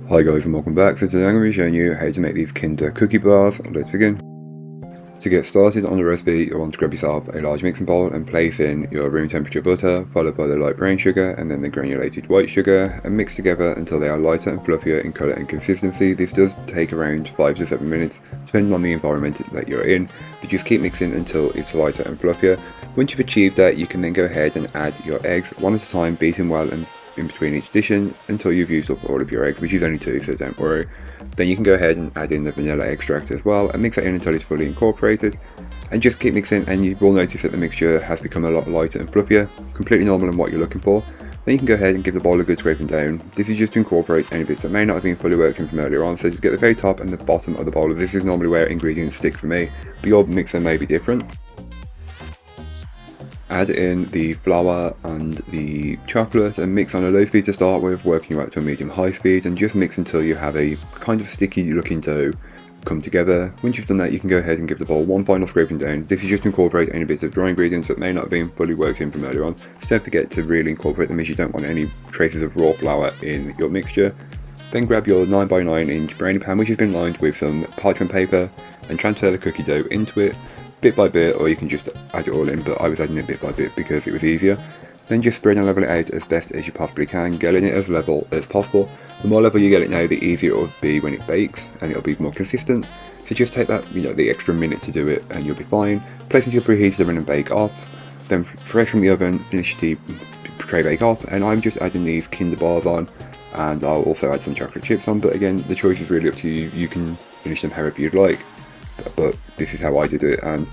Hi guys and welcome back. So today I'm going to be showing you how to make these Kinder cookie bars. Let's begin. To get started on the recipe, you'll want to grab yourself a large mixing bowl and place in your room temperature butter, followed by the light brown sugar and then the granulated white sugar, and mix together until they are lighter and fluffier in colour and consistency. This does take around 5 to 7 minutes depending on the environment that you're in, but just keep mixing until it's lighter and fluffier. Once you've achieved that, you can then go ahead and add your eggs one at a time, beating well and in between each dish until you've used up all of your eggs, which is only 2, so don't worry. Then you can go ahead and add in the vanilla extract as well and mix that in until it's fully incorporated, and just keep mixing, and you will notice that the mixture has become a lot lighter and fluffier, completely normal and what you're looking for. Then you can go ahead and give the bowl a good scraping down. This is just to incorporate any bits that may not have been fully worked in from earlier on, so just get the very top and the bottom of the bowl. This is normally where ingredients stick for me, but your mixer may be different. Add in the flour and the chocolate and mix on a low speed to start with, working you up to a medium-high speed, and just mix until you have a kind of sticky looking dough come together. Once you've done that, you can go ahead and give the bowl one final scraping down. This is just to incorporate any bits of dry ingredients that may not have been fully worked in from earlier on, so don't forget to really incorporate them as you don't want any traces of raw flour in your mixture. Then grab your 9x9 inch brownie pan, which has been lined with some parchment paper, and transfer the cookie dough into it bit by bit, or you can just add it all in, but I was adding it bit by bit because it was easier. Then just spread and level it out as best as you possibly can, getting it as level as possible. The more level you get it now, the easier it will be when it bakes, and it'll be more consistent. So just take that, the extra minute to do it and you'll be fine. Place into your preheated oven and bake off. Then fresh from the oven, finish the tray bake off, and I'm just adding these Kinder bars on, and I'll also add some chocolate chips on, but again, the choice is really up to you. You can finish them however you'd like. But this is how I did it, and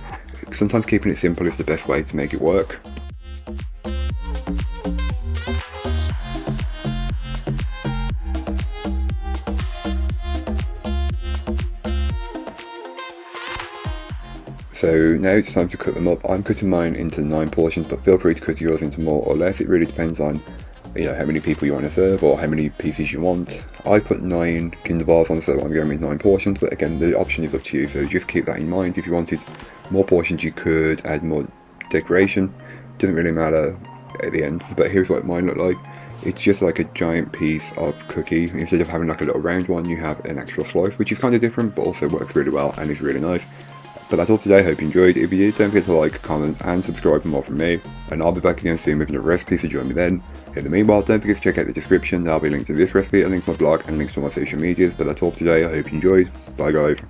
sometimes keeping it simple is the best way to make it work. So now it's time to cut them up. I'm cutting mine into 9 portions, but feel free to cut yours into more or less. It really depends on how many people you want to serve or how many pieces you want. I put 9 Kinder bars on, so I'm going with 9 portions, but again, the option is up to you, so just keep that in mind. If you wanted more portions, you could add more decoration. Doesn't really matter at the end, but here's what mine looked like. It's just like a giant piece of cookie. Instead of having like a little round one, you have an actual slice, which is kind of different, but also works really well and is really nice. But that's all today. Hope you enjoyed. If you did, don't forget to like, comment and subscribe for more from me, and I'll be back again soon with another recipe, so join me then. In the meanwhile, don't forget to check out the description. There'll be a link to this recipe, a link to my blog, and links to my social medias. But that's all for today. I hope you enjoyed. Bye guys.